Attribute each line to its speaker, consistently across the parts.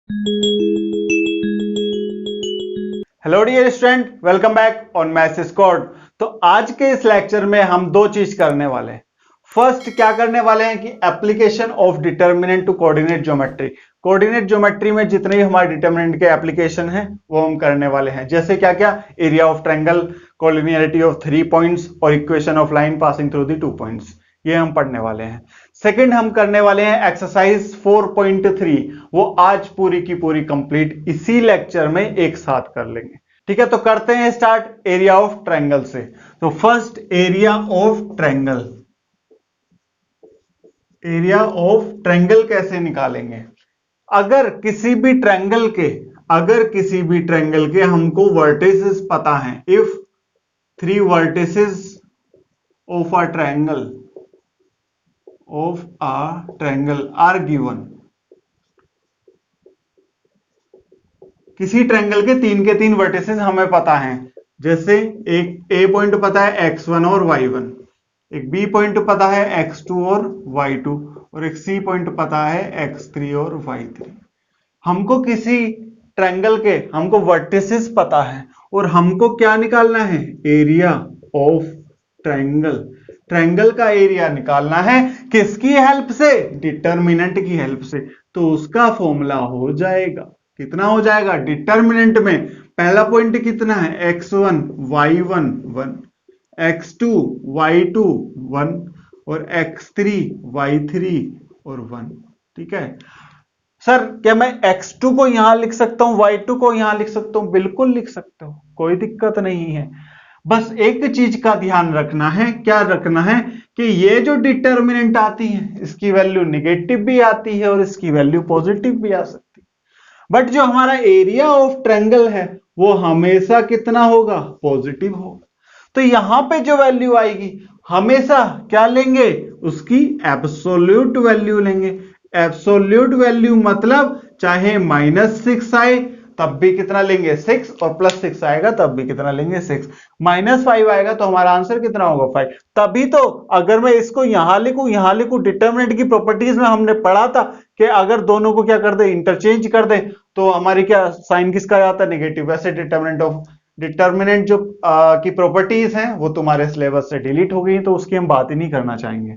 Speaker 1: Hello dear student, welcome back on maths squad. तो आज के इस लेक्चर में हम दो चीज करने वाले हैं। फर्स्ट क्या करने वाले हैं कि application of determinant to coordinate geometry. Coordinate geometry में जितने भी हमारे डिटर्मिनेंट के एप्लीकेशन हैं वो हम करने वाले हैं। जैसे क्या क्या, area of triangle, collinearity of 3 points और equation of line passing through the 2 points, ये हम पढ़ने वाले हैं। सेकंड हम करने वाले हैं एक्सरसाइज 4.3, वो आज पूरी की पूरी कंप्लीट इसी लेक्चर में एक साथ कर लेंगे। ठीक है, तो करते हैं स्टार्ट एरिया ऑफ ट्रायंगल से। तो first area of triangle, area of triangle कैसे निकालेंगे? अगर किसी भी ट्रायंगल के हमको वर्टिसेस पता है, if 3 vertices of a triangle are given, किसी ट्रायंगल के 3 वर्टिसेस हमें पता हैं। जैसे एक ए पॉइंट पता है x1 और y1, एक बी पॉइंट पता है x2 और y2, और एक सी पॉइंट पता है x3 और y3। हमको किसी ट्रायंगल के हमको वर्टिसेस पता है और हमको क्या निकालना है? Area of triangle. ट्रायंगल का एरिया निकालना है किसकी हेल्प से? डिटर्मिनेंट की हेल्प से। तो उसका फॉर्मूला हो जाएगा, कितना हो जाएगा? डिटर्मिनेंट में पहला पॉइंट कितना है? x1 y1 1, x2 y2 1 और x3 y3 और 1। ठीक है सर, क्या मैं x2 को यहां लिख सकता हूं, y2 को यहां लिख सकता हूं? बिल्कुल लिख सकते हो, कोई दिक्कत नहीं है। बस एक चीज का ध्यान रखना है, क्या रखना है कि ये जो डिटर्मिनेंट आती है इसकी वैल्यू निगेटिव भी आती है और इसकी वैल्यू पॉजिटिव भी आ सकती है। बट जो हमारा एरिया ऑफ ट्रायंगल है वो हमेशा कितना होगा? पॉजिटिव होगा। तो यहां पे जो वैल्यू आएगी हमेशा क्या लेंगे? उसकी एब्सोल्यूट वैल्यू लेंगे। एब्सोल्यूट वैल्यू मतलब चाहे -6 आए तब भी कितना लेंगे? 6, और +6 आएगा तब भी कितना लेंगे? 6। -5 आएगा तो हमारा आंसर कितना होगा? 5। तभी तो अगर मैं इसको यहां लिखूं, डिटर्मिनेंट की प्रॉपर्टीज में हमने पढ़ा था कि अगर दोनों को क्या कर दे? इंटरचेंज कर दे तो हमारी क्या साइन किसका आता है? नेगेटिव। वैसे डिटर्मिनेंट जो की प्रॉपर्टीज हैं वो तुम्हारे सिलेबस से डिलीट हो गई, तो उसकी हम बात ही नहीं करना चाहेंगे।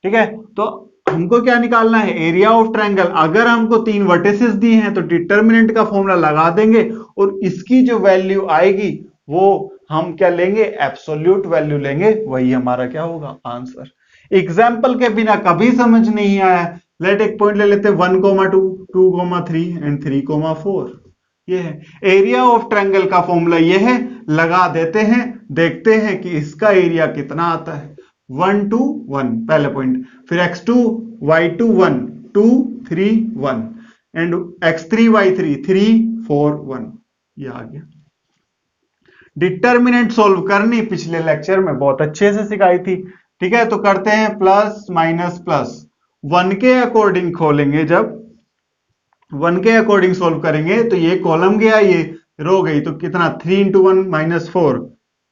Speaker 1: ठीक है, तो हमको क्या निकालना है? Area of triangle. अगर हमको 3 वर्टिसेस दी हैं तो डिटर्मिनेंट का फॉर्मूला लगा देंगे और इसकी जो वैल्यू आएगी वो हम क्या लेंगे? एब्सोल्यूट वैल्यू लेंगे, वही हमारा क्या होगा? आंसर। एग्जाम्पल के बिना कभी समझ नहीं आया, लेट एक पॉइंट ले लेते हैं 1,2, 2,3 एंड 3,4। ये है एरिया ऑफ ट्रायंगल का फॉर्मूला, ये है, लगा देते हैं, देखते हैं कि इसका एरिया कितना आता है। 1 2 1 पहले पॉइंट, फिर x2 y2 1 2 3 1 and x3 y3 3 4 1। ये आ गया। डिटर्मिनेंट सॉल्व करनी पिछले लेक्चर में बहुत अच्छे से सिखाई थी। ठीक है, तो करते हैं प्लस माइनस प्लस, 1 के अकॉर्डिंग खोलेंगे। जब 1 के अकॉर्डिंग सोल्व करेंगे तो ये कॉलम गया, ये रो गई, तो कितना? 3 इंटू 1 -4,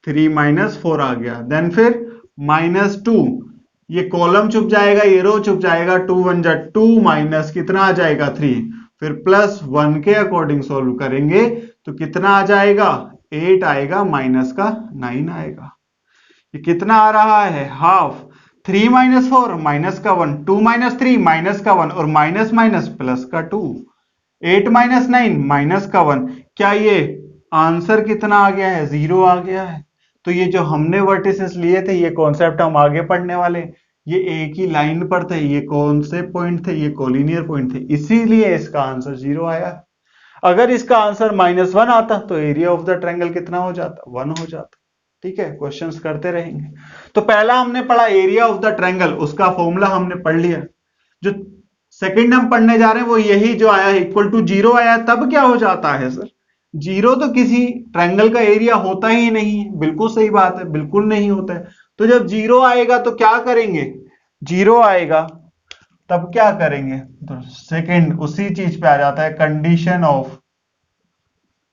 Speaker 1: 3 -4 आ गया। देन फिर -2, ये कॉलम चुप जाएगा, ये रो चुप जाएगा, 2 1 जा 2 माइनस कितना आ जाएगा? 3। फिर प्लस 1 के अकॉर्डिंग सोल्व करेंगे तो कितना आ जाएगा? 8 आएगा, माइनस का 9 आएगा। ये कितना आ रहा है? हाफ। 3 -4 माइनस का 1, 2 -3 माइनस का 1 और माइनस माइनस प्लस का 2, 8 -9 माइनस का 1। क्या ये आंसर कितना आ गया है? 0 आ गया है। तो ये जो हमने वर्टिसेस लिए थे, ये कॉन्सेप्ट हम आगे पढ़ने वाले, ये एक ही लाइन पर थे, ये कौन से पॉइंट थे? ये कोलिनियर पॉइंट थे, इसीलिए इसका आंसर 0 आया। अगर इसका आंसर -1 आता तो एरिया ऑफ द ट्रायंगल कितना हो जाता? 1 हो जाता। ठीक है, क्वेश्चंस करते रहेंगे। तो पहला हमने पढ़ा एरिया ऑफ द ट्रायंगल, उसका फॉर्मूला हमने पढ़ लिया। जो सेकंड हम पढ़ने जा रहे हैं वो यही जो आया, इक्वल टू 0 आया, तब क्या हो जाता है सर? 0 तो किसी ट्रायंगल का एरिया होता ही नहीं है। बिल्कुल सही बात है, बिल्कुल नहीं होता है। तो जब 0 आएगा तो क्या करेंगे? 0 आएगा तब क्या करेंगे? तो सेकंड उसी चीज पे आ जाता है,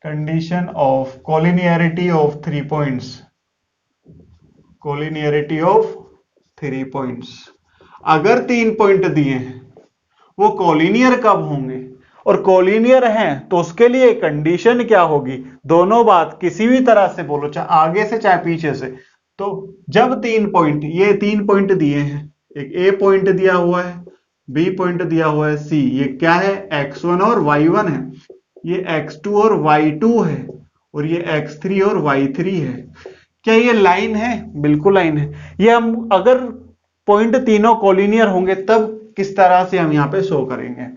Speaker 1: condition of collinearity of 3 points, collinearity of 3 points. अगर 3 पॉइंट दिए हैं वो कोलिनियर कब होंगे? और कोलिनियर हैं तो उसके लिए कंडीशन क्या होगी, दोनों बात किसी भी तरह से बोलो, चाहे आगे से चाहे पीछे से। तो जब 3 पॉइंट, ये 3 पॉइंट दिए हैं, एक ए पॉइंट दिया हुआ है, बी पॉइंट दिया हुआ है, सी, ये क्या है, x1 और y1 है, ये x2 और y2 है, और ये x3 और y3 है। क्या ये लाइन है? बिल्कुल लाइन है। ये हम अगर पॉइंट तीनों कोलिनियर होंगे तब किस तरह से हम यहाँ पे शो करेंगे,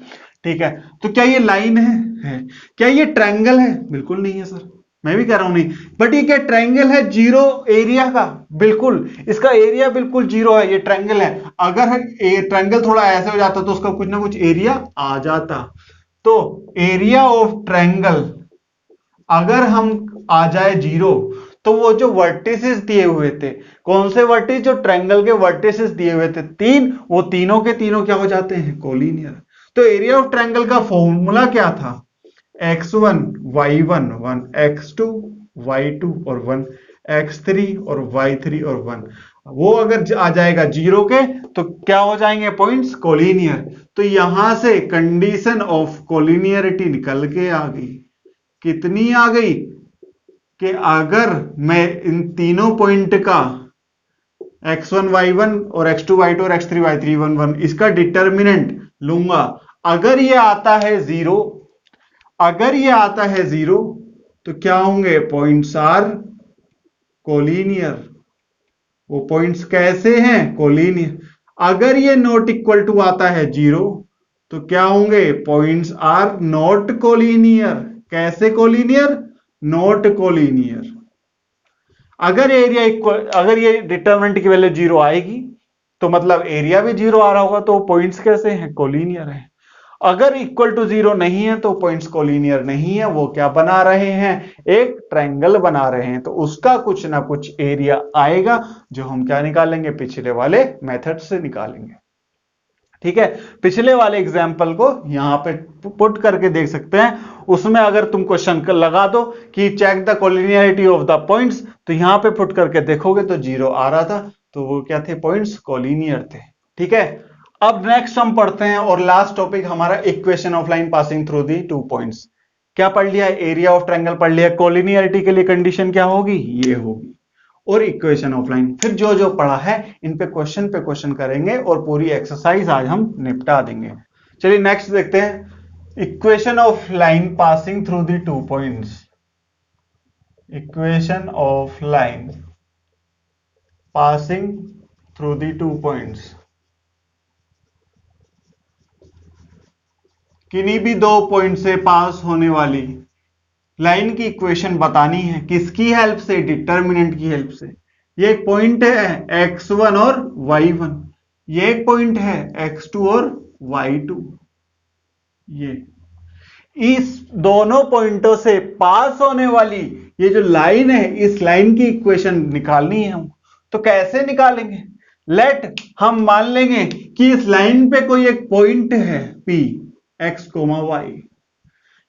Speaker 1: ठीक है। तो क्या ये लाइन है? क्या ये ट्रायंगल है? बिल्कुल नहीं है सर, मैं भी कह रहा हूं नहीं। बट ये क्या ट्रायंगल है जीरो एरिया का? बिल्कुल, इसका एरिया बिल्कुल जीरो है, ये ट्रायंगल है। अगर ट्रायंगल थोड़ा ऐसे हो जाता तो उसका कुछ ना कुछ एरिया आ जाता। तो एरिया ऑफ ट्रायंगल अगर हम आ जाए जीरो, तो वो जो वर्टिसेस दिए हुए थे, कौन से वर्टिस, जो ट्रायंगल के वर्टिसेस दिए हुए थे 3, वो तीनों के तीनों क्या हो जाते हैं, कोलिनियर। तो एरिया ऑफ ट्रायंगल का फॉर्मूला क्या था, x1 y1 1, x2 y2 और 1, x3 और y3 और 1। वो अगर आ जाएगा जीरो के तो क्या हो जाएंगे पॉइंट्स, कोलिनियर। तो यहां से कंडीशन ऑफ कोलिनियरिटी निकल के आ गई। कितनी आ गई कि अगर मैं इन तीनों पॉइंट का x1 y1 और x2 y2 और x3 y3 1 1 इसका डिटर्मिनेंट लूंगा, अगर ये आता है जीरो, अगर ये आता है जीरो, तो क्या होंगे, पॉइंट्स आर कोलिनियर। वो पॉइंट्स कैसे हैं, कोलिनियर। अगर ये नॉट इक्वल टू आता है जीरो, तो क्या होंगे, पॉइंट्स आर नॉट कोलिनियर। कैसे कोलिनियर, नॉट कोलिनियर। अगर एरिया इक्वल, अगर ये डिटरमिनेंट की वैल्यू जीरो आएगी तो मतलब एरिया भी जीरो आ रहा होगा, तो पॉइंट्स कैसे हैं, कोलिनियर है। अगर इक्वल टू जीरो नहीं है तो पॉइंट्स कोलिनियर नहीं है, वो क्या बना रहे हैं, एक ट्रायंगल बना रहे हैं। तो उसका कुछ ना कुछ एरिया आएगा, जो हम क्या निकालेंगे, पिछले वाले मेथड से निकालेंगे, ठीक है। पिछले वाले एग्जाम्पल को यहां पे पुट करके देख सकते हैं। उसमें अगर तुम क्वेश्चन लगा दो कि check the collinearity of the points, तो यहां पे पुट करके देखोगे तो जीरो आ रहा था, तो वो क्या थे, पॉइंट्स कोलिनियर थे, ठीक है। अब नेक्स्ट हम पढ़ते हैं और लास्ट टॉपिक हमारा equation of line passing through the 2 points. क्या पढ़ लिया, एरिया ऑफ ट्रायंगल पढ़ लिया, कोलिनियरिटी के लिए कंडीशन क्या होगी, ये होगी, और इक्वेशन ऑफ लाइन। फिर जो जो पढ़ा है इन पे क्वेश्चन करेंगे और पूरी एक्सरसाइज आज हम निपटा देंगे। चलिए नेक्स्ट देखते हैं, equation of line passing through the 2 points. Equation of line passing through the 2 points. किन्हीं भी 2 पॉइंट से पास होने वाली लाइन की इक्वेशन बतानी है, किसकी हेल्प से, डिटर्मिनेंट की हेल्प से। ये एक पॉइंट है x1 और y1, ये एक पॉइंट है x2 और y2। ये इस दोनों पॉइंटों से पास होने वाली ये जो लाइन है, इस लाइन की इक्वेशन निकालनी है हम। तो कैसे निकालेंगे, लेट हम मान लेंगे कि इस लाइन पे कोई एक पॉइंट है p x, y,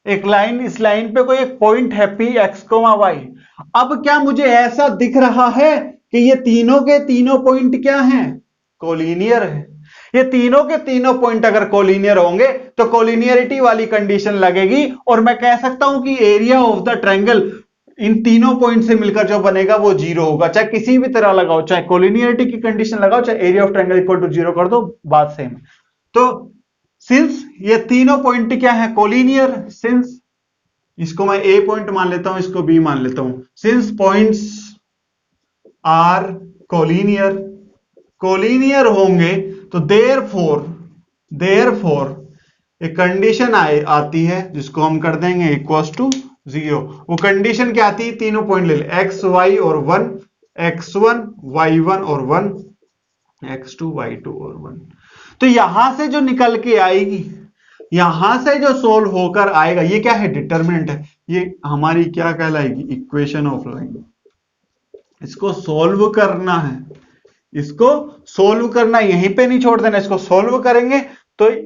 Speaker 1: एक लाइन, इस लाइन पे कोई एक पॉइंट है p x, y। अब क्या मुझे ऐसा दिख रहा है कि ये तीनों के तीनों पॉइंट क्या हैं, कोलिनियर है। ये तीनों के तीनों पॉइंट अगर कोलिनियर होंगे तो कोलिनियरिटी वाली कंडीशन लगेगी, और मैं कह सकता हूं कि area of the triangle in तीनों पॉइंट से मिलकर जो बनेगा वो जीरो होगा। चाहे किसी भी तरह लगाओ, चाहे कोलिनियरिटी की कंडीशन लगाओ, चाहे area of triangle equal to zero कर दो, बात सेम। तो सिंस ये तीनों पॉइंट क्या है, कोलिनियर, सिंस इसको मैं ए पॉइंट मान लेता हूं, इसको बी मान लेता हूं, since points are collinear, collinear होंगे तो देयरफॉर एक कंडीशन आती है जिसको हम कर देंगे इक्वल्स टू जीरो। वो कंडीशन क्या आती है, तीनों पॉइंट ले ले, एक्स वाई और 1, x1 y1 और 1, x2 y2 और 1। तो यहां से जो निकल के आएगी, यहां से जो सोल्व होकर आएगा, ये क्या है, डिटर्मिनेंट है। ये हमारी क्या कहलाएगी, इक्वेशन ऑफ लाइन। इसको सोल्व करना है, इसको सोल्व करना, यहीं पे नहीं छोड़ देना, इसको सोल्व करेंगे तो ये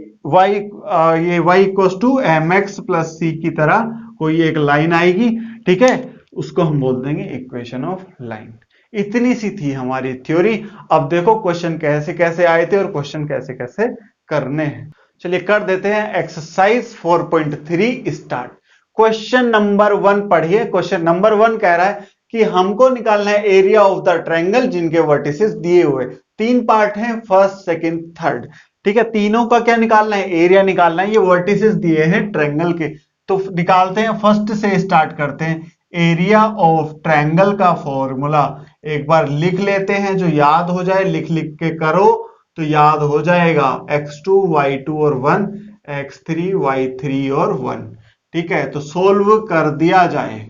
Speaker 1: y equals to m x plus c की तरह कोई एक लाइन आएगी, ठीक है, उसको हम बोल देंगे इक्वेशन ऑफ लाइन। इतनी सी थी हमारी थ्योरी। अब देखो क्वेश्चन कैसे कैसे आए थे और क्वेश्चन कैसे कैसे करने हैं। चलिए कर देते हैं एक्सरसाइज 4.3 स्टार्ट। क्वेश्चन नंबर 1 पढ़िए। क्वेश्चन नंबर 1 कह रहा है कि हमको निकालना है एरिया ऑफ द ट्रायंगल जिनके वर्टिसेस दिए हुए। 3 पार्ट हैं, फर्स्ट, सेकंड, थर्ड। ठीक है, तीनों का क्या निकालना है? एरिया निकालना है। ये वर्टिसेस दिए हैं ट्रायंगल के, तो निकालते हैं। फर्स्ट से स्टार्ट करते हैं। एरिया ऑफ ट्रायंगल का फॉर्मूला एक बार लिख लेते हैं, जो याद हो जाए। लिख लिख के करो तो याद हो जाएगा। x2 y2 और 1, x3 y3 और 1। ठीक है, तो सोल्व कर दिया जाए।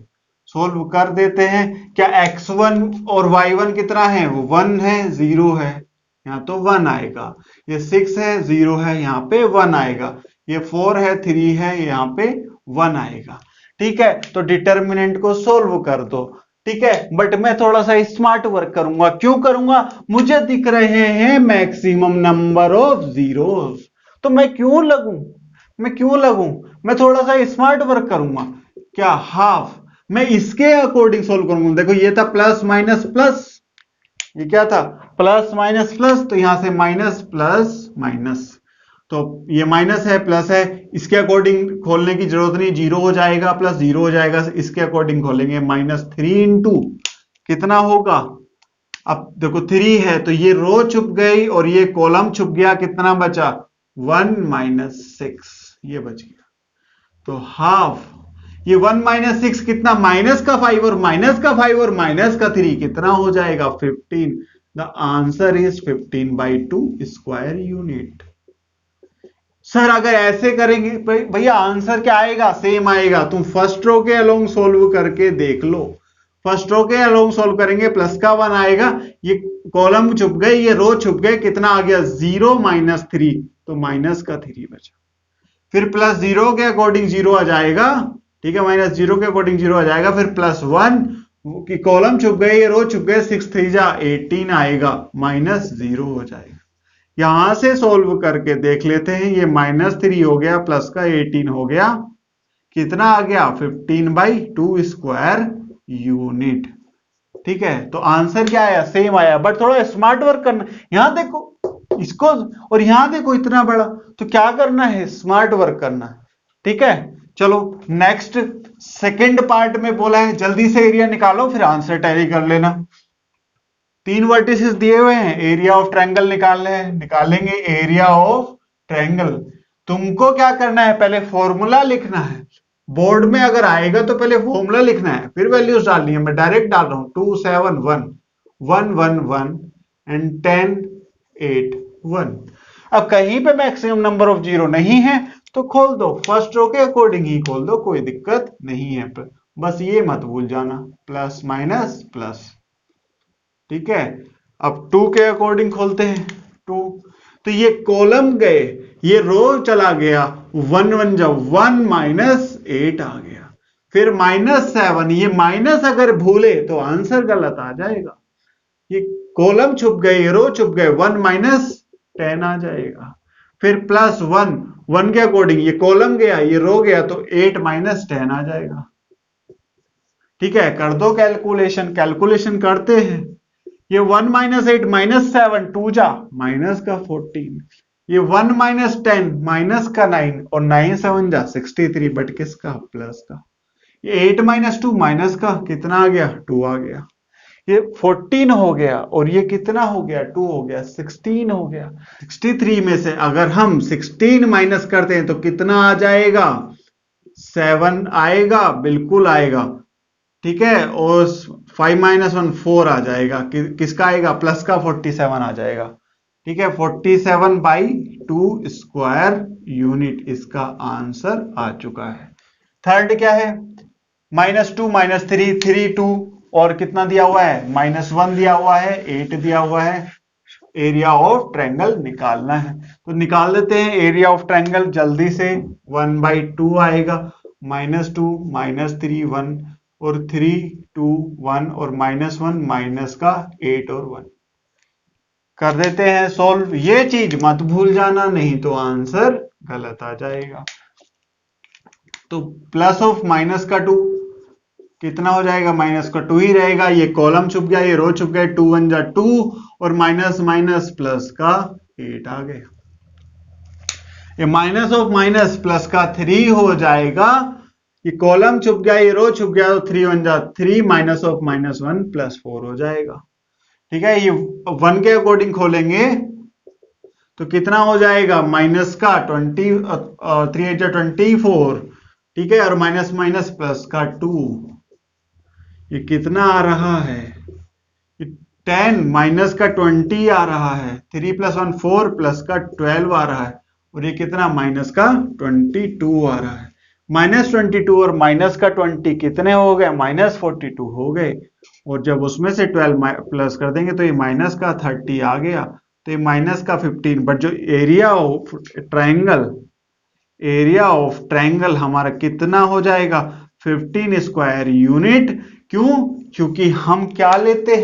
Speaker 1: सोल्व कर देते हैं। क्या x1 और y1 कितना है? वो 1 है, 0 है, यहाँ तो 1 आएगा। ये 6 है, 0 है, यहाँ पे 1 आएगा। ये 4 है, 3 है, यहाँ पे 1 आएगा। ठीक है, तो डिटर्मिनेंट को सोल्व कर दो। ठीक है, बट मैं थोड़ा सा स्मार्ट वर्क करूंगा। क्यों करूंगा? मुझे दिख रहे हैं मैक्सिमम नंबर ऑफ जीरोस, तो मैं क्यों लगूं? मैं थोड़ा सा स्मार्ट वर्क करूंगा। क्या? हाफ। मैं इसके अकॉर्डिंग सोल्व करूंगा। देखो ये था प्लस माइनस प्लस, ये क्या था? प्लस माइनस प्लस, तो यहां से माइनस प्लस माइनस, तो ये माइनस है प्लस है, इसके अकॉर्डिंग खोलने की जरूरत नहीं, 0 हो जाएगा, प्लस 0 हो जाएगा। इसके अकॉर्डिंग खोलेंगे। -3 इंटू कितना होगा? अब देखो 3 है तो ये रो छुप गई और ये कॉलम छुप गया। कितना बचा? 1 - 6, ये बच गया। तो हाफ। ये 1 - 6 कितना? माइनस का 5 और माइनस का 5 और माइनस का 3 कितना हो जाएगा? 15। The answer is 15/2 square unit. Sir अगर ऐसे करेंगे भैया आंसर क्या आएगा? सेम आएगा। तुम फर्स्ट रो के अलोंग सोल्व करके देख लो। फर्स्ट रो के अलोंग सोल्व करेंगे, प्लस का 1 आएगा, ये कॉलम छुप गए, ये रो छुप गए। कितना आ गया? 0 - 3, तो माइनस का 3 बचा। फिर प्लस 0 के अकॉर्डिंग 0 आ जाएगा। ठीक है, -0 के अकॉर्डिंग 0 आ जाएगा। फिर +1 की कॉलम छुप गए, ये रो छुप गए, 6 3 जा 18 आएगा, -0 हो जाएगा। यहां से सोल्व करके देख लेते हैं। ये -3 हो गया, प्लस का 18 हो गया, कितना आ गया? 15/2 स्क्वायर यूनिट। ठीक है, तो आंसर क्या आया? सेम आया, बट थोड़ा स्मार्ट वर्क करना। यहां देखो इसको और यहां देखो इतना बड़ा, तो क्या करना है? स्मार्ट वर्क करना है। ठीक है, चलो नेक्स्ट सेकंड पार्ट में बोला है जल्दी से एरिया निकालो, फिर आंसर टैली कर लेना। 3 वर्टिसेस दिए हुए हैं, एरिया ऑफ ट्रायंगल निकालेंगे एरिया ऑफ ट्रायंगल। तुमको क्या करना है? पहले फॉर्मूला लिखना है। बोर्ड में अगर आएगा तो पहले फॉर्मूला लिखना है, फिर वैल्यूज डालनी है। मैं डायरेक्ट डाल रहा हूं 2 7 1 1 1 1 एंड 10 8 1। अब कहीं पे मैक्सिमम नंबर ऑफ जीरो नहीं है तो खोल दो, फर्स्ट रो के अकॉर्डिंग ही खोल दो, कोई दिक्कत नहीं है। बस ये मत भूल जाना, प्लस माइनस प्लस। ठीक है, अब 2 के अकॉर्डिंग खोलते हैं। 2, तो ये कॉलम गए, ये रो चला गया, 1 1 जब 1 -8 आ गया। फिर -7, ये माइनस अगर भूले तो आंसर गलत आ जाएगा। ये कॉलम छुप गए, ये रो छुप गए, 1 -10 आ जाएगा। फिर +1, 1 के अकॉर्डिंग ये कॉलम गया, ये रो गया, तो 8 -10 आ जाएगा। ठीक है, कर दो कैलकुलेशन करते हैं। ये 1 - 8 -7 2 जा माइनस का 14, ये 1 - 10 माइनस का 9 और 9 7 जा 63, बट किसका? प्लस का। ये 8 - 2 माइनस का कितना आ गया? 2 आ गया। ये 14 हो गया और ये कितना हो गया? 2 हो गया, 16 हो गया। 63 में से अगर हम 16 माइनस करते हैं तो कितना आ जाएगा? 7 आएगा, बिल्कुल आएगा। ठीक है, और 5 - 1 4 आ जाएगा। किसका आएगा? प्लस का 47 आ जाएगा। ठीक है, 47/2 स्क्वायर यूनिट इसका आंसर आ चुका है। थर्ड क्या है? -2 -3 3 2 और कितना दिया हुआ है? -1 दिया हुआ है, 8 दिया हुआ है। एरिया ऑफ ट्रायंगल निकालना है, तो निकाल लेते हैं एरिया ऑफ ट्रायंगल जल्दी से। 1/2 आएगा, -2 -3 1 और 3 2 1 और -1 माइनस का 8 और 1 कर देते हैं सॉल्व। ये चीज मत भूल जाना, नहीं तो आंसर गलत आ जाएगा। तो प्लस ऑफ माइनस का 2 कितना हो जाएगा? माइनस का 2 ही रहेगा। ये कॉलम छुप गया, ये रो छुप गए, 2 1 जा 2 और माइनस माइनस प्लस का 8 आ गया। ये माइनस ऑफ माइनस प्लस का 3 हो जाएगा, ये कॉलम छुप गया, ये रो छुप गया, तो 3 1 जा 3 माइनस ऑफ माइनस 1 प्लस 4 हो जाएगा। ठीक है, ये 1 के अकॉर्डिंग खोलेंगे तो कितना हो जाएगा, माइनस का 20 3 8 24, ठीक है, और माइनस माइनस प्लस का 2, ये कितना आ रहा है, 10 माइनस का 20 आ रहा है, 3 + 1 4 प्लस का 12 आ रहा है, और ये कितना माइनस का 22 आ रहा है। -22 और माइनस का 20 कितने हो गए, -42 हो गए, और जब उसमें से 12 प्लस कर देंगे तो ये माइनस का 30 आ गया, तो ये माइनस का 15, बट जो एरिया ऑफ ट्रायंगल हमारा कितना हो जाएगा, 15 स्क्वायर यूनिट। क्यों, क्योंकि हम क्या लेते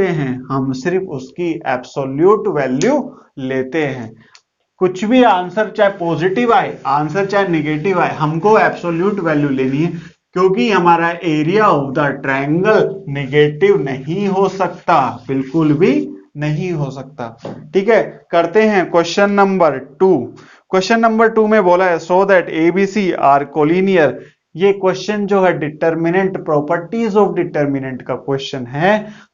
Speaker 1: हैं, हम सिर्फ उसकी एब्सोल्यूट वैल्यू लेते हैं। कुछ भी आंसर चाहे पॉजिटिव आए, आंसर चाहे नेगेटिव आए, हमको एब्सोल्यूट वैल्यू लेनी है, क्योंकि हमारा area of the triangle negative नहीं हो सकता, बिल्कुल भी नहीं हो सकता। ठीक है, करते हैं क्वेश्चन नंबर 2। क्वेश्चन नंबर 2 में बोला है so that ABC are collinear. ये क्वेश्चन जो है डिटर्मिनेंट, प्रॉपर्टीज ऑफ डिटर्मिनेंट का क्वेश्चन है,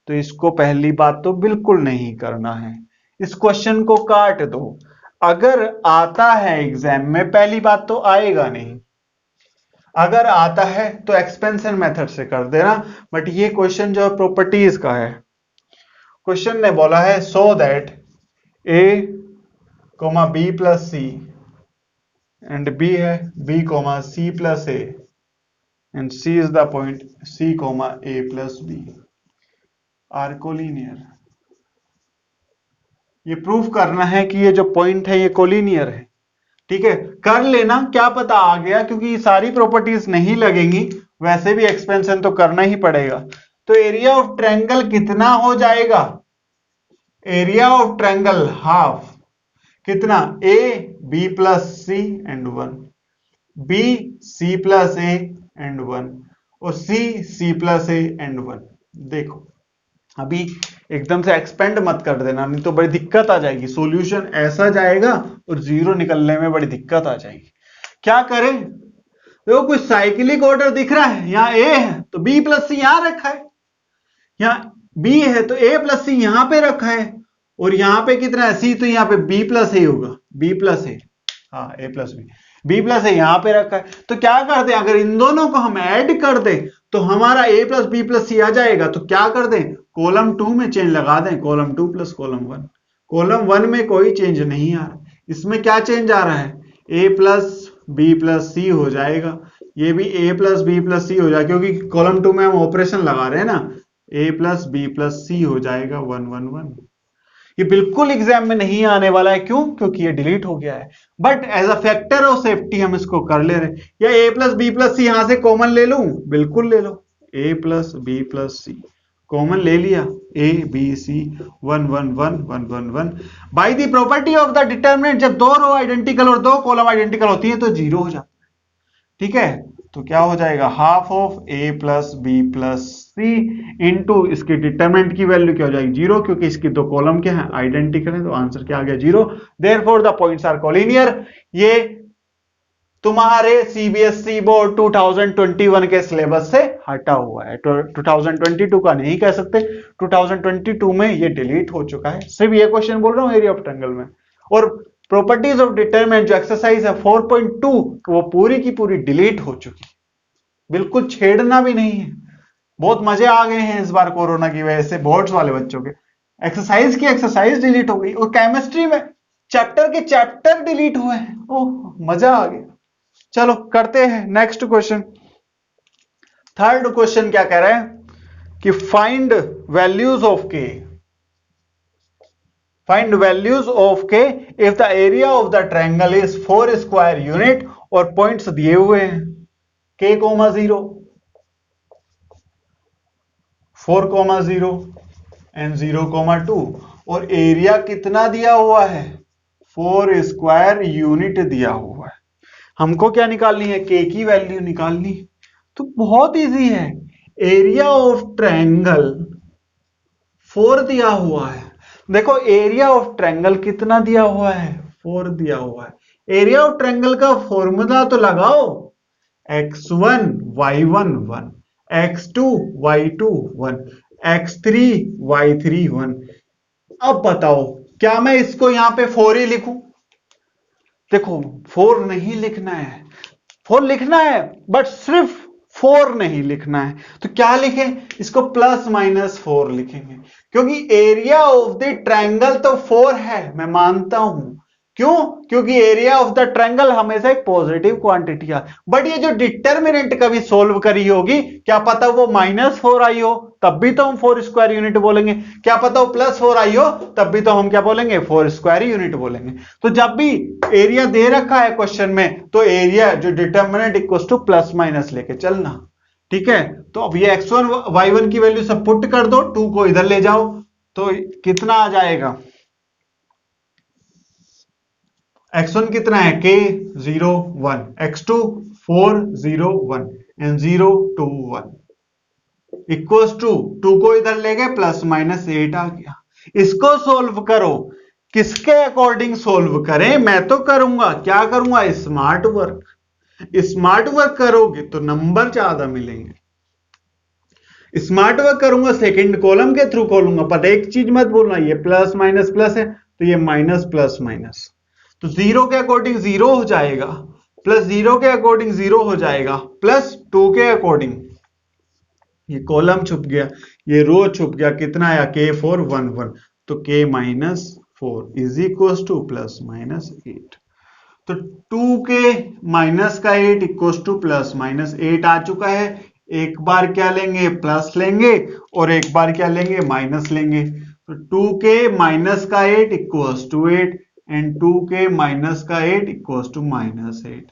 Speaker 1: तो इसको पहली बात तो बिल्कुल नहीं करना है, इस क्वेश्चन को काट दो। अगर आता है एग्जाम में, पहली बात तो आएगा नहीं, अगर आता है तो एक्सपेंशन मेथड से कर देना, बट ये क्वेश्चन जो है प्रॉपर्टीज का है। क्वेश्चन ने बोला है so that a, b plus C and b है b, c plus a and c is the point c, a plus b are collinear. ये प्रूफ करना है कि ये जो पॉइंट है ये कोलिनियर है। ठीक है, कर लेना, क्या पता आ गया, क्योंकि सारी प्रॉपर्टीज नहीं लगेंगी, वैसे भी एक्सपेंशन तो करना ही पड़ेगा। तो एरिया ऑफ ट्रायंगल कितना हो जाएगा, एरिया ऑफ ट्रायंगल हाफ, कितना, a b plus c and 1, b c plus a and 1, और c प्लस a एंड 1। देखो अभी एकदम से एक्सपेंड मत कर देना, नहीं तो बड़ी दिक्कत आ जाएगी, सॉल्यूशन ऐसा जाएगा और जीरो निकलने में बड़ी दिक्कत आ जाएगी। क्या करें, देखो कोई साइक्लिक ऑर्डर दिख रहा है, यहाँ a है तो b प्लस सी यहां रखा है, यहाँ b है तो a प्लस सी यहां पे रखा है, और यहाँ पे कितना है c, तो यहाँ पे b प्लस a होगा, b प्लस a, हाँ a plus b plus a यहाँ पे रखा है। तो क्या करते हैं, अगर इन दोनों को हम ऐड कर दें तो हमारा a प्लस b प्लस सी आ जाएगा। तो क्या कर दें, कॉलम 2 में चेंज लगा दें, कॉलम 2 प्लस कॉलम 1। कॉलम 1 में कोई चेंज नहीं आ रहा, इसमें क्या चेंज आ रहा है, a प्लस b प्लस सी हो जाएगा, ये भी a प्लस b प्लस सी हो जाएगा, क्योंकि कॉलम 2 में हम ऑपरेशन लगा रहे हैं ना, a प्लस b प्लस सी हो जाएगा 1 1 1। ये बिल्कुल एग्जाम में नहीं आने वाला है, क्यों, क्योंकि ये डिलीट हो गया है, but as a factor of safety हम इसको कर ले रहे हैं। या a plus b plus C यहां से कॉमन ले लूं, बिल्कुल ले लो, a plus b plus C common ले लिया, a b c 1 1 1 1 1 1। By the property of the determinant, जब दो रो आइडेंटिकल और दो कॉलम आइडेंटिकल होती है तो जीरो हो जाता है। ठीक है, तो क्या हो जाएगा, half of a plus b plus C into इसकी डिटरमिनेंट की वैल्यू क्या हो जाएगी, जीरो, क्योंकि इसकी दो कॉलम क्या है, आइडेंटिकल है, तो आंसर क्या आ गया, zero. Therefore the points are collinear. ये तुम्हारे सीबीएसई बोर्ड 2021 के सिलेबस से हटा हुआ है, 2022 का नहीं कह सकते, 2022 में ये डिलीट हो चुका है। सिर्फ ये क्वेश्चन बोल रहा हूं एरिया ऑफ ट्रायंगल में। और प्रॉपर्टीज ऑफ डिटरमिनेंट जो एक्सरसाइज है 4.2 वो पूरी की पूरी डिलीट हो चुकी है, बिल्कुल छेड़ना भी नहीं है। बहुत मजे आ गए हैं इस बार कोरोना की वजह से बोर्ड्स वाले बच्चों के, एक्सरसाइज की एक्सरसाइज डिलीट हो गई, और केमिस्ट्री में चैप्टर के चैप्टर डिलीट हुए हैं। ओह मजा आ गया। चलो करते हैं नेक्स्ट क्वेश्चन। थर्ड क्वेश्चन क्या कह रहा है कि फाइंड वैल्यूज ऑफ के, फाइंड वैल्यूज ऑफ के if the area of the triangle is 4 square unit, और पॉइंट्स दिए हुए हैं k, 0 4, 0 एंड 0, 2, और एरिया कितना दिया हुआ है, 4 स्क्वायर यूनिट दिया हुआ है। हमको क्या निकालनी है, k की वैल्यू निकालनी है। तो बहुत इजी है, एरिया ऑफ ट्रायंगल 4 दिया हुआ है। देखो एरिया ऑफ ट्रायंगल कितना दिया हुआ है, 4 दिया हुआ है। एरिया ऑफ ट्रायंगल का फॉर्मूला तो लगाओ, x1 y1 1, x2 y2 1, x3 y3 1। अब बताओ क्या मैं इसको यहां पे 4 ही लिखूं? देखो 4 नहीं लिखना है, 4 लिखना है बट सिर्फ 4 नहीं लिखना है, तो क्या लिखें? इसको प्लस माइनस 4 लिखेंगे, क्योंकि एरिया ऑफ द ट्रायंगल तो 4 है, मैं मानता हूं। क्यों? क्योंकि एरिया ऑफ द ट्रायंगल हमेशा एक पॉजिटिव क्वांटिटी है, बट ये जो डिटर्मिनेंट कभी सोल्व करी होगी, क्या पता वो -4 आई हो, तब भी तो हम 4 स्क्वायर यूनिट बोलेंगे। क्या पता वो +4 आई हो, तब भी तो हम क्या बोलेंगे? 4 स्क्वायर यूनिट बोलेंगे। तो जब भी एरिया दे रखा है क्वेश्चन में, तो एरिया जो determinant equal two plus minus लेके चलना। ठीक है, तो अब ये x1 y1 की वैल्यू सब पुट कर दो, 2 को इधर ले जाओ, तो कितना आ जाएगा? x1 कितना है? k 0 1, x2 4 0 1 and 0 2 1 equals to 2 को इधर ले गए, प्लस माइनस 8 आ गया। इसको सोल्व करो, किसके अकॉर्डिंग सोल्व करें? मैं तो करूंगा, क्या करूंगा? Smart work. स्मार्ट वर्क करोगे तो नंबर ज्यादा मिलेंगे। स्मार्ट वर्क करूंगा सेकंड कॉलम के थ्रू खोलूंगा, पर एक चीज मत भूलना, ये प्लस माइनस प्लस है तो ये माइनस प्लस माइनस, तो 0 के अकॉर्डिंग 0 हो जाएगा, प्लस 0 के अकॉर्डिंग 0 हो जाएगा, प्लस 2 के अकॉर्डिंग ये कॉलम छुप गया, ये रो छुप गया, कितना आया? k4 1 1, तो k -4 is equal two plus minus 8। तो 2 के माइनस का 8 इक्वल टू प्लस माइनस 8 आ चुका है। एक बार क्या लेंगे? प्लस लेंगे, और एक बार क्या लेंगे? माइनस लेंगे। तो 2 के माइनस का 8 इक्वल्स टू 8 एंड 2 के माइनस का 8 इक्वल्स टू -8।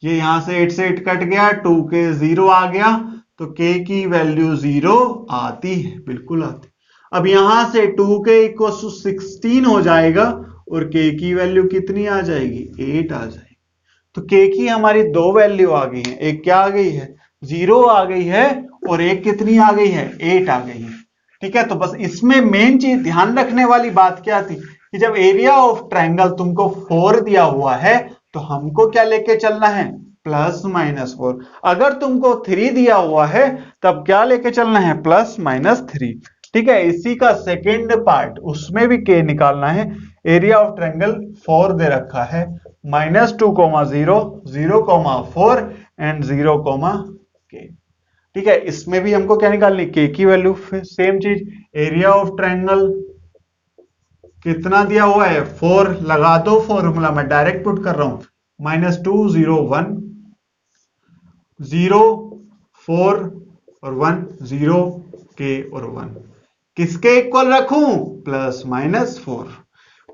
Speaker 1: ये यहां से 8 से 8 कट गया, 2 के 0 आ गया, तो k की वैल्यू 0 आती है, बिल्कुल आती है। अब यहां से 2 के इक्वल्स टू 16 हो जाएगा, और k की वैल्यू कितनी आ जाएगी? 8 आ जाएगी। तो k की हमारी दो वैल्यू आ गई है, एक क्या आ गई है? 0 आ गई है, और एक कितनी आ गई है? 8 आ गई है। ठीक है, तो बस इसमें मेन चीज ध्यान रखने वाली बात क्या थी कि जब एरिया ऑफ ट्रायंगल तुमको 4 दिया हुआ है, तो हमको क्या लेके चलना है? Plus minus 4। अगर तुमको 3 दिया हुआ है, तब क्या लेके चलना है? Plus minus 3। ठीक है, इसी का सेकेंड पार्ट, उसमें भी k निकालना है। एरिया ऑफ ट्रायंगल 4 दे रखा है, -2, 0 0, 4 एंड 0, k। ठीक है, इसमें भी हमको क्या निकालनी? k की वैल्यू। सेम चीज, एरिया ऑफ ट्रायंगल कितना दिया हुआ है? 4 लगा दो फॉर्मूला, मैं डायरेक्ट पुट कर रहा हूं, -2 0 1 0 4 और 1 0 k और 1 किसके इक्वल रखूं? Plus minus 4।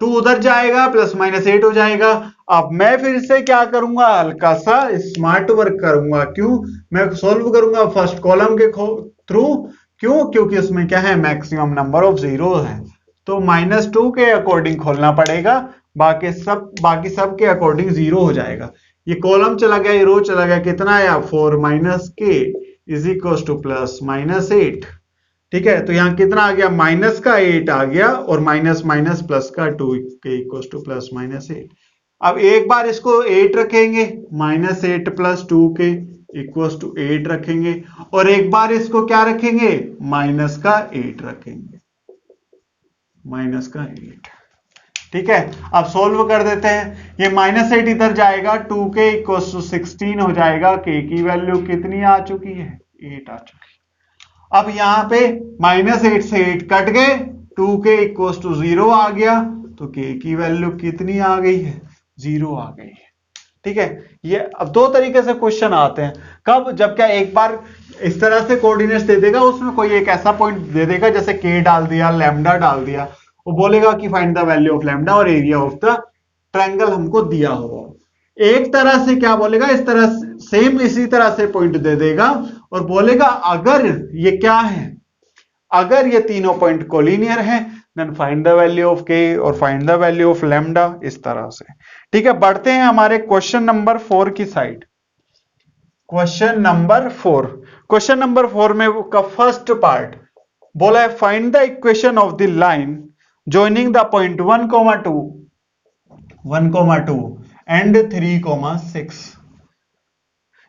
Speaker 1: 2 उधर जाएगा, प्लस माइनस 8 हो जाएगा। अब मैं फिर से क्या करूंगा? हल्का सा स्मार्ट वर्क करूंगा। क्यों? मैं सोल्व करूंगा फर्स्ट कॉलम के थ्रू। क्यों? क्योंकि उसमें क्या है? मैक्सिमम नंबर ऑफ जीरो है, तो -2 के अकॉर्डिंग खोलना पड़ेगा, बाकी सब के अकॉर्डिंग 0 हो जाएगा। ये कॉलम चला गया, ये रो चला गया, कितना आया? 4 - k is equal two plus minus 8। ठीक है, तो यहां कितना आ गया? माइनस का 8 आ गया, और माइनस माइनस प्लस का 2 के इक्वल टू प्लस माइनस 8। अब एक बार इसको 8 रखेंगे, -8 + 2 के इक्वल टू 8 रखेंगे, और एक बार इसको क्या रखेंगे? माइनस का 8 रखेंगे, माइनस का 8। ठीक है, अब सोल्व कर देते हैं। ये -8 इधर जाएगा, 2 के इक्वल टू 16 हो जाएगा, k की वैल्यू कितनी आ चुकी है? 8 आ चुकी है। अब यहां पे -8 से 8 कट गए, 2 के इक्वल टू 0 आ गया, तो k की वैल्यू कितनी आ गई है? 0 आ गई है। ठीक है, ये अब दो तरीके से क्वेश्चन आते हैं। कब? जब क्या एक बार इस तरह से कोऑर्डिनेट्स दे देगा, उसमें कोई एक ऐसा पॉइंट दे देगा, जैसे k डाल दिया, लैम्डा डाल दिया, वो बोलेगा कि find the value of lambda और एरिया ऑफ द ट्रायंगल हमको दिया होगा। एक तरह से क्या बोलेगा? इस तरह सेम इसी तरह से पॉइंट दे देगा, और बोलेगा अगर ये क्या है, अगर ये तीनों पॉइंट कोलिनियर है, then find the value of k और find the value of lambda, इस तरह से। ठीक है, बढ़ते हैं हमारे क्वेश्चन नंबर 4 की side. Question number 4, question number 4 में का फर्स्ट पार्ट बोला है, find the equation of the line joining the point 1, 2 1,2 and 3,6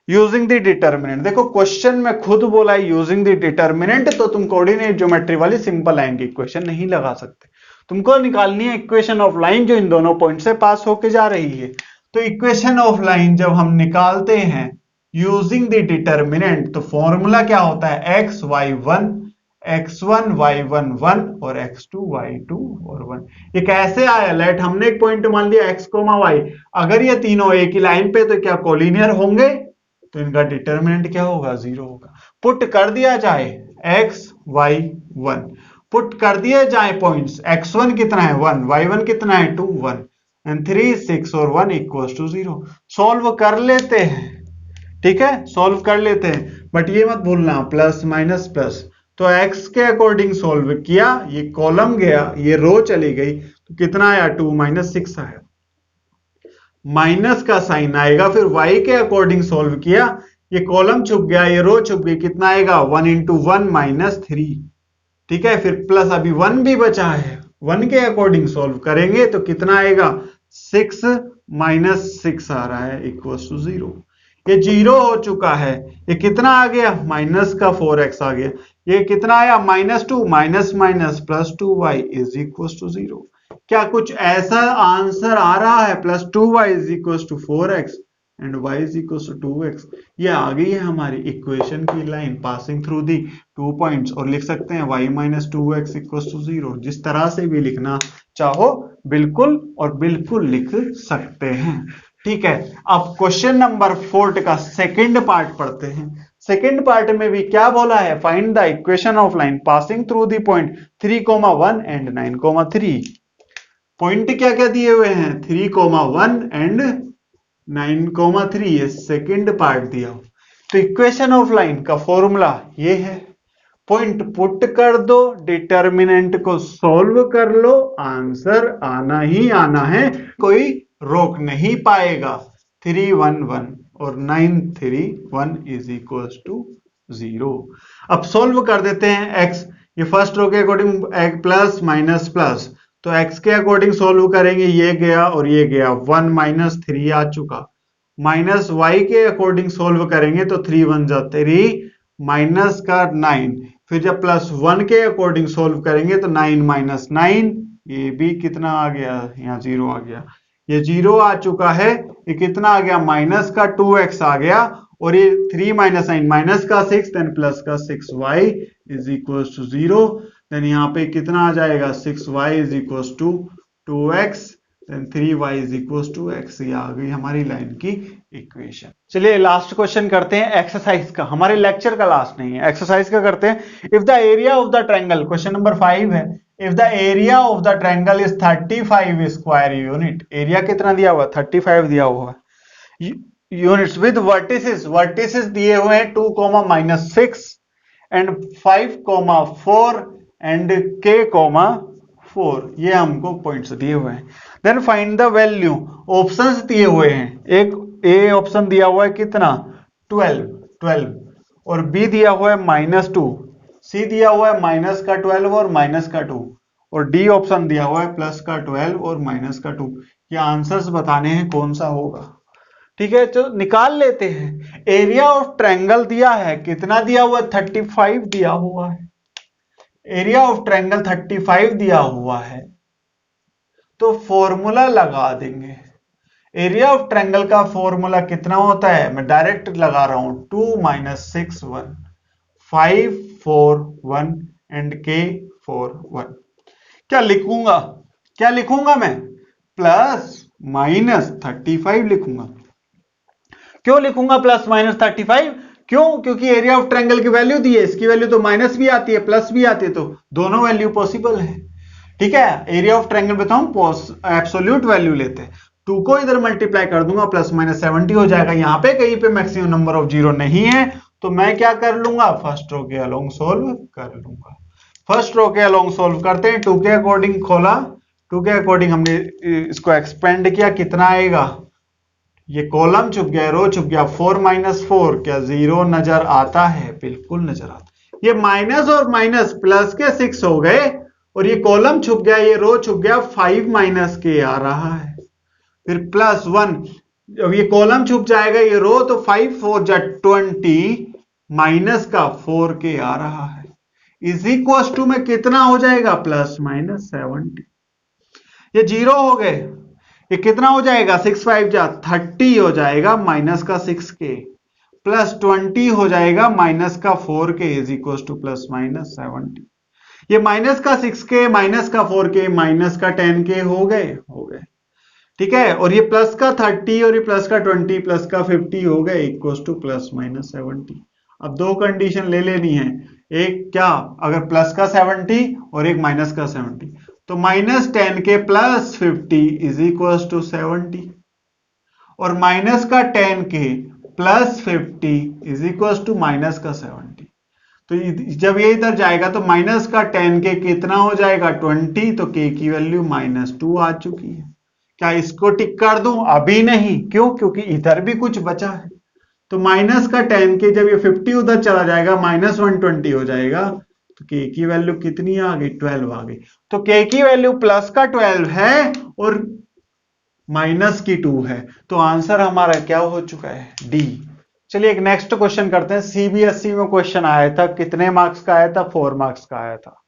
Speaker 1: using the determinant. देखो क्वेश्चन में खुद बोला है यूजिंग द डिटर्मिनेंट, तो तुम कोऑर्डिनेट ज्योमेट्री वाली सिंपल आएंगे, इक्वेशन नहीं लगा सकते। तुमको निकालनी है इक्वेशन ऑफ लाइन जो इन दोनों पॉइंट से पास होके जा रही है। तो इक्वेशन ऑफ लाइन जब हम निकालते हैं यूजिंग द डिटर्मिनेंट, तो फॉर्मूला क्या होता है, x Y one, x1 y1 1 और x2 y2 और 1। ये कैसे आया, लेट हमने एक पॉइंट मान लिया x, y, अगर ये तीनों एक ही लाइन पे तो क्या कोलिनियर होंगे, तो इनका डिटर्मिनेंट क्या होगा, 0 होगा। पुट कर दिया जाए x y 1, पुट कर दिए जाए पॉइंट्स, x1 कितना है 1, y1 कितना है 2 1 एंड 3 6 और 1 इक्वल्स टू 0। सॉल्व कर लेते हैं, ठीक है, सॉल्व कर लेते हैं, बट ये मत भूलना प्लस माइनस प्लस। तो x के अकॉर्डिंग सॉल्व किया, ये कॉलम गया, ये रो चली गई, तो कितना आया 2 - 6 आया, माइनस का साइन आएगा। फिर y के अकॉर्डिंग सॉल्व किया, ये कॉलम छुप गया, ये रो छुप गई, कितना आएगा 1 × 1 - 3, ठीक है। फिर प्लस अभी 1 भी बचा है, 1 के अकॉर्डिंग सॉल्व करेंगे तो कितना आएगा 6 - 6 आ रहा है इक्वल्स टू 0। ये 0 हो चुका है, ये कितना आ गया माइनस का 4x आ गया, ये कितना आया -2 - +2y इज इक्वल्स टू 0। क्या कुछ ऐसा आंसर आ रहा है, +2y is equals to 4x and y is equals to 2x। ये आ गई है हमारी इक्वेशन की line passing through the 2 points, और लिख सकते हैं y - 2x इक्वल्स टू 0। जिस तरह से भी लिखना चाहो बिल्कुल और बिल्कुल लिख सकते हैं, ठीक है। अब क्वेश्चन नंबर 4 का सेकंड पार्ट पढ़ते हैं। सेकंड पार्ट में भी क्या बोला है, find the equation of line passing through the point 3,1 and 9,3। Point क्या क्या दिए हुए हैं, 3,1 एंड 9,3, ये सेकंड पार्ट दिया हो। तो इक्वेशन ऑफ लाइन का फॉर्मूला ये है, पॉइंट पुट कर दो, डिटर्मिनेंट को सॉल्व कर लो, आंसर आना ही आना है, कोई रोक नहीं पाएगा। 3 1 1 और 9 3 1 इज इक्वल्स टू 0। अब सॉल्व कर देते हैं x, ये फर्स्ट रो के अकॉर्डिंग प्लस माइनस प्लस, तो x के अकॉर्डिंग सॉल्व करेंगे, ये गया और ये गया, 1 - 3 आ चुका। माइनस y के अकॉर्डिंग सॉल्व करेंगे तो 3 1 जा 3 माइनस का 9, फिर जब +1 के अकॉर्डिंग सॉल्व करेंगे तो 9 - 9, ये भी कितना आ गया, यहाँ 0 आ गया, ये 0 आ चुका है, ये कितना आ गया माइनस का 2x आ गया, और ये 3 - 9 माइनस का 6 देन प्लस का 6y is equals to 0। Then यहाँ पे कितना आ जाएगा 6y is equals to 2x then 3y is equals to x। ये आ गई हमारी लाइन की इक्वेशन। चलिए लास्ट क्वेश्चन करते हैं एक्सरसाइज का, हमारे लेक्चर का लास्ट नहीं है, एक्सरसाइज का करते हैं। If the area of the triangle, question number 5 है, if the area of the triangle is 35 square unit, area कितना दिया हुआ 35 दिया हुआ है यूनिट्स, विद वर्टिसेस, वर्टिसेस दिए हुए हैं 2, -6 एंड 5, 4 एंड k, 4, ये हमको पॉइंट्स दिए हुए हैं। Then find the value, options दिए हुए हैं, एक ए ऑप्शन दिया हुआ है कितना 12 और बी दिया हुआ है -2, सी दिया हुआ है -12 और -2, और डी ऑप्शन दिया हुआ है +12 और -2। ये आंसर्स बताने हैं कौन सा होगा, ठीक है। तो निकाल लेते हैं। एरिया ऑफ ट्रायंगल दिया है, कितना दिया हुआ है 35 दिया हुआ है, एरिया ऑफ ट्रायंगल 35 दिया हुआ है, तो फॉर्मूला लगा देंगे। एरिया ऑफ ट्रायंगल का फॉर्मूला कितना होता है, मैं डायरेक्ट लगा रहा हूं, 2 - 6 1 5 4 1 एंड k 4 1। क्या लिखूंगा मैं +-35 लिखूंगा। क्यों लिखूंगा +-35, क्यों, क्योंकि एरिया ऑफ ट्रायंगल की वैल्यू दी है, इसकी वैल्यू तो माइनस भी आती है प्लस भी आती है, तो दोनों वैल्यू पॉसिबल है, ठीक है। एरिया ऑफ ट्रायंगल में तो हम एब्सोल्यूट वैल्यू लेते हैं, 2 को इधर मल्टीप्लाई कर दूंगा +-70 हो जाएगा। यहाँ पे कहीं पे मैक्सिमम नंबर ऑफ 0 नहीं है, तो मैं क्या कर लूंगा, फर्स्ट रो के अलोंग सोल्व कर लूंगा। फर्स्ट रो के अलोंग सोल्व करते हैं, 2 के अकॉर्डिंग खोला, 2 के अकॉर्डिंग हमने इसको एक्सपेंड किया, कितना आएगा, ये कॉलम छुप गया, रो छुप गया, 4 - 4 क्या 0 नजर आता है, बिल्कुल नजर आता है। ये माइनस और माइनस प्लस के 6 हो गए, और ये कॉलम छुप गया, ये रो छुप गया, 5 - k आ रहा है, फिर +1, अब ये कॉलम छुप जाएगा, ये रो, तो 5 4 जा 20 माइनस का 4k आ रहा है, इज इक्वल टू में कितना हो जाएगा ±70। ये 0 हो गए, ये कितना हो जाएगा 6 5 जा 30 हो जाएगा माइनस का 6k +20 हो जाएगा माइनस का 4k इज इक्वल टू ±70। ये माइनस का 6k माइनस का 4k माइनस का 10k हो गए ठीक है, और ये प्लस का 30 और ये प्लस का 20 प्लस का 50 हो गए इक्वल टू ±70। अब दो कंडीशन ले लेनी है, एक क्या, अगर प्लस का 70 और एक माइनस का 70, तो -10k + 50 इज इक्वल टू 70, और माइनस का 10k + 50 is equal to minus का 70। तो जब ये इधर जाएगा तो माइनस का 10k कितना हो जाएगा 20, तो k की वैल्यू -2 आ चुकी है। क्या इसको टिक कर दूं? अभी नहीं, क्यों? क्योंकि इधर भी कुछ बचा है। तो माइनस का 10k जब ये 50 उधर चला जाएगा -120 हो जाएगा, तो k की वैल्यू कितनी आ गई 12 आ गई। तो k की वैल्यू प्लस का 12 है और माइनस की 2 है, तो आंसर हमारा क्या हो चुका है डी। चलिए एक नेक्स्ट क्वेश्चन करते हैं। सीबीएसई में क्वेश्चन आया था, कितने मार्क्स का आया था? 4 मार्क्स का आया था।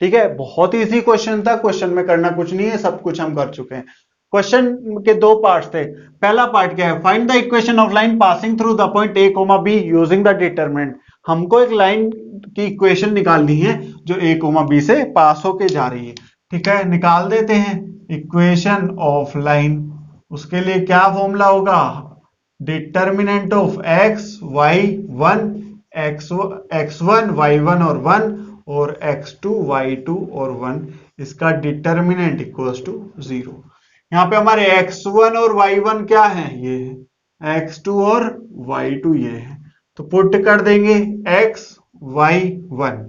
Speaker 1: ठीक है, बहुत इजी क्वेश्चन था, क्वेश्चन में करना कुछ नहीं है, सब कुछ हम कर चुके हैं। क्वेश्चन के दो पार्ट्स थे। पहला पार्ट क्या है, find the equation of line passing through the point a, b using the determinant. हमको एक लाइन की इक्वेशन निकालनी है जो a, b से पास होके जा रही है। ठीक है, निकाल देते हैं इक्वेशन ऑफ लाइन। उसके लिए क्या फॉर्मूला होगा, determinant of x y 1 x1 y1 और 1 और x2 y2 और 1, इसका डिटरमिनेंट इक्वल्स टू 0। यहाँ पे हमारे x1 और y1 क्या है, ये है, x2 और y2 ये है, तो पुट कर देंगे x y1।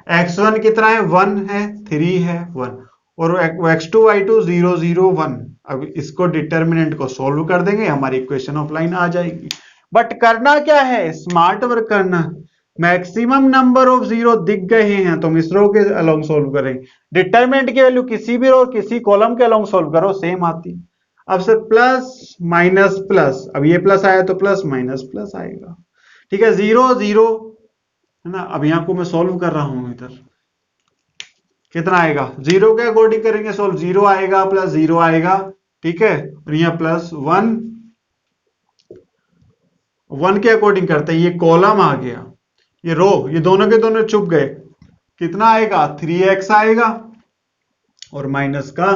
Speaker 1: x1 कितना है 1 है, 3 है 1, और x2 y2 0 0 1। अब इसको डिटरमिनेंट को सॉल्व कर देंगे, हमारी इक्वेशन ऑफ लाइन आ जाएगी। बट करना क्या है, स्मार्ट वर्क करना। मैक्सिमम नंबर ऑफ जीरो दिख गए हैं तो हम इस रो के अलोंग सॉल्व करेंगे। डिटरमिनेंट की वैल्यू किसी भी रो किसी कॉलम के अलोंग सॉल्व करो सेम आती। अब से प्लस माइनस प्लस, अब ये प्लस आया तो प्लस माइनस प्लस आएगा। ठीक है, 0 0 है ना। अब यहां को मैं सॉल्व कर रहा हूं, इधर कितना आएगा, 0 के अकॉर्डिंग करेंगे सॉल्व, 0 आएगा प्लस 0 आएगा। ठीक है, और यहाँ प्लस 1 के अकॉर्डिंग करते हैं, ये कॉलम आ गया, ये रो, ये दोनों के दोनों चुप गए, कितना आएगा 3x आएगा और माइनस का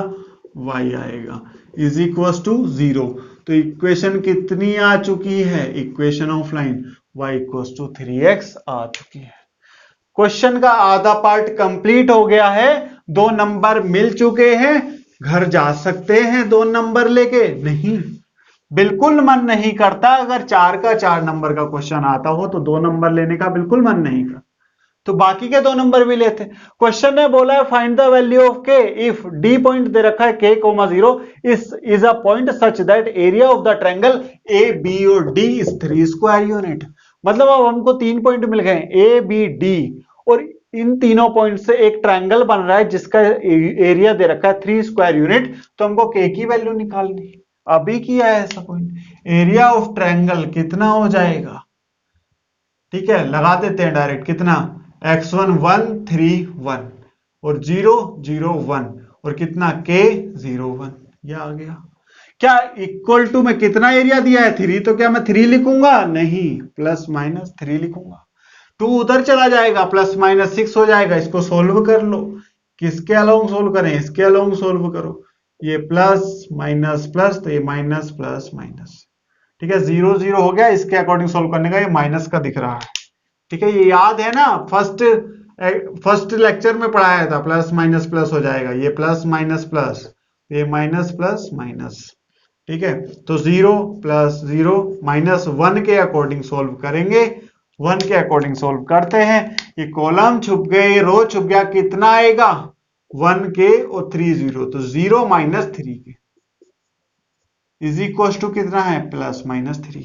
Speaker 1: y आएगा इज इक्वल टू 0। तो इक्वेशन कितनी आ चुकी है, equation of line y equal to 3x आ चुकी है। क्वेश्चन का आधा पार्ट कंप्लीट हो गया है, 2 नंबर मिल चुके हैं, घर जा सकते हैं 2 नंबर लेके? नहीं, बिल्कुल मन नहीं करता। अगर 4 का 4 नंबर का क्वेश्चन आता हो तो 2 नंबर लेने का बिल्कुल मन नहीं करता, तो बाकी के 2 नंबर भी लेते। क्वेश्चन ने बोला है find the value of k if d point दे रखा है k, 0 is a point such that area of the triangle a b और d इज 3 स्क्वायर यूनिट। मतलब अब हमको 3 पॉइंट मिल गए a b d, और इन तीनों पॉइंट से एक ट्रायंगल बन रहा है जिसका एरिया दे रखा है 3 स्क्वायर यूनिट। तो हमको k की वैल्यू निकालनी है, अभी किया है ऐसा पॉइंट। एरिया ऑफ ट्रायंगल कितना हो जाएगा, ठीक है, लगा देते हैं डायरेक्ट, कितना x1 1 3 1 और 0 0 1 और कितना k 0 1, ये आ गया। क्या इक्वल टू में कितना एरिया दिया है 3, तो क्या मैं 3 लिखूंगा? नहीं, प्लस माइनस 3 लिखूंगा। 2 उधर चला जाएगा, प्लस माइनस 6 हो जाएगा। इसको सोल्व कर लो, किसके अलोंग सोल्व करें, इसके अलोंग सोल्व करो। ये प्लस माइनस प्लस, तो ये माइनस प्लस माइनस। ठीक है, 0 0 हो गया, इसके अकॉर्डिंग सोल्व करने का, ये माइनस का दिख रहा है। ठीक है, ये याद है ना, फर्स्ट लेक्चर में पढ़ाया था, प्लस माइनस प्लस हो जाएगा, ये प्लस माइनस प्लस, ये माइनस प्लस माइनस। ठीक है, तो 0 प्लस 0 माइनस 1 के अकॉर्डिंग सोल्व करेंगे। 1 के अकॉर्डिंग सोल्व करते हैं, ये कॉलम छुप गए, रो छुप गया, कितना आएगा 1 के और 3 0, तो 0 माइनस 3 के इज इक्वल टू कितना है प्लस माइनस 3।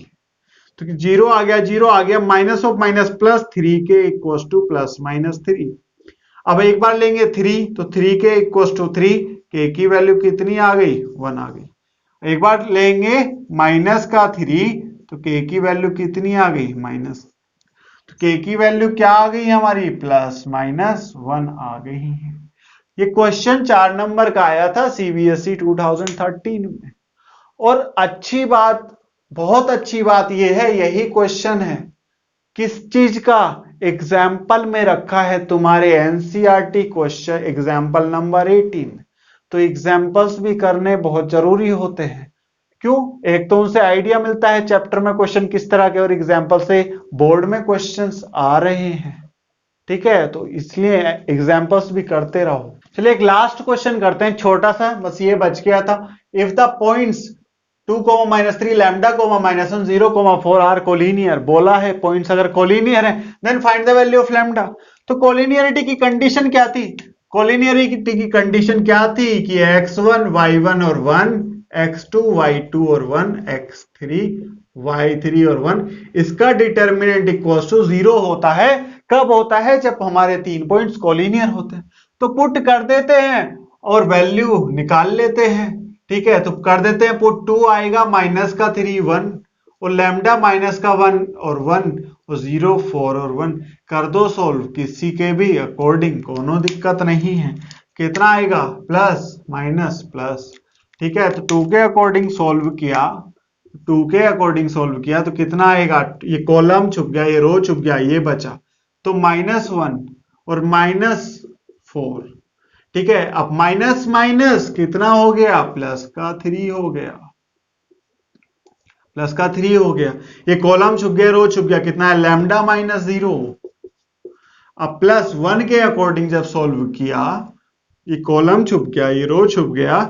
Speaker 1: तो 0 आ गया, 0 आ गया, माइनस ऑफ माइनस प्लस 3 के इक्वल टू प्लस माइनस 3। अब एक बार लेंगे 3, तो 3 के इक्वल टू 3, के की वैल्यू कितनी आ गई 1 आ गई। एक बार लेंगे माइनस का 3 तो k की वैल्यू कितनी आ गई माइनस, तो k की वैल्यू क्या आ गई हमारी प्लस माइनस 1 आ गई है। ये क्वेश्चन 4 नंबर का आया था सीबीएसई 2013 में। और अच्छी बात, बहुत अच्छी बात यह है, यही क्वेश्चन है किस चीज का, एग्जाम्पल में रखा है तुम्हारे एनसीईआरटी क्वेश्चन एग्जाम्पल नंबर 18। तो एग्जाम्पल्स भी करने बहुत जरूरी होते हैं। क्यों? एक तो उनसे आइडिया मिलता है चैप्टर में क्वेश्चन किस तरह के, और एग्जाम्पल से बोर्ड में क्वेश्चंस आ रहे हैं। ठीक है, तो इसलिए एग्जाम्पल्स भी करते रहो। चलिए एक लास्ट क्वेश्चन करते हैं, छोटा सा, बस ये बच गया था। If the points 2, -3 lambda, -1, 0, 4 are collinear. बोला है पॉइंट्स अगर कोलिनियर है then find the value of lambda. तो कोलिनियरिटी की कंडीशन क्या थी? कोलिनियरिटी की कंडीशन क्या थी कि x1 y1 और 1, x2 y2 और 1, x3 y3 और 1, इसका डिटर्मिनेंट इक्वल टू 0 होता है। कब होता है? जब हमारे 3 पॉइंट्स कोलिनियर होते हैं। तो पुट कर देते हैं और वैल्यू निकाल लेते हैं। ठीक है, तो कर देते हैं पुट। 2 आएगा माइनस का 3 1, और लैम्डा माइनस का 1 और 1, और 0 4 और 1 कर दो सोल्व, किसी के भी अकॉर्डिंग, कोनो दिक्कत नहीं है। कितना आएगा? Plus minus plus. ठीक है, तो 2 के अकॉर्डिंग सोल्व किया, 2 के अकॉर्डिंग सोल्व किया तो कितना आएगा? ये कॉलम छुप गया, ये रो छुप गया, ये बचा तो -1 और -4। ठीक है, अब माइनस माइनस कितना हो गया? प्लस का 3 हो गया, प्लस का 3 हो गया। ये कॉलम छुप गया, रो छुप गया, कितना है? लैम्डा -0। अब +1 के अकॉर्डिंग जब सॉल्व किया, ये कॉलम छुप गया, ये रो छुप गया,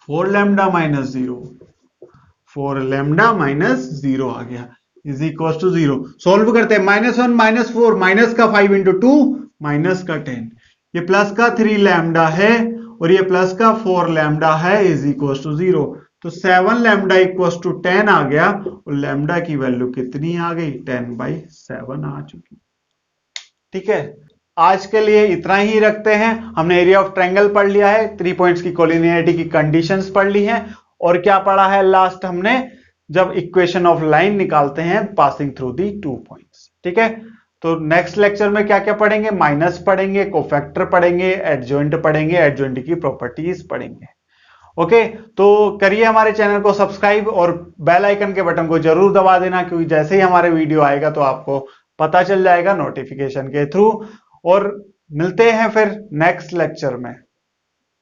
Speaker 1: 4 लैम्डा -0, 4 लैम्डा -0 आ गया इज इक्वल टू 0। सॉल्व करते हैं, -1 -4, माइनस का 5 इंटू 2 माइनस का 10, ये प्लस का 3 लैम्डा है और ये प्लस का 4 लैम्डा है इज इक्वल टू 0। तो 7 लैम्डा इक्वल टू 10 आ गया, और लैम्डा की वैल्यू कितनी आ गई? 10/7 आ चुकी। ठीक है, आज के लिए इतना ही रखते हैं। हमने एरिया ऑफ ट्रायंगल पढ़ लिया है, 3 पॉइंट्स की कोलिनियरिटी की कंडीशंस पढ़ ली हैं, और क्या पढ़ा है लास्ट हमने? जब इक्वेशन ऑफ लाइन निकालते हैं पासिंग थ्रू दी 2 पॉइंट्स। ठीक है, तो नेक्स्ट लेक्चर में क्या क्या पढ़ेंगे? माइनस पढ़ेंगे, कोफैक्टर पढ़ेंगे, एडजॉइंट पढ़ेंगे, एडजॉइंट की प्रॉपर्टीज पढ़ेंगे। ओके, तो करिए हमारे चैनल को सब्सक्राइब और बेल आइकन के बटन को जरूर दबा देना, क्योंकि जैसे ही हमारे वीडियो आएगा तो आपको पता चल जाएगा नोटिफिकेशन के थ्रू। और मिलते हैं फिर नेक्स्ट लेक्चर में।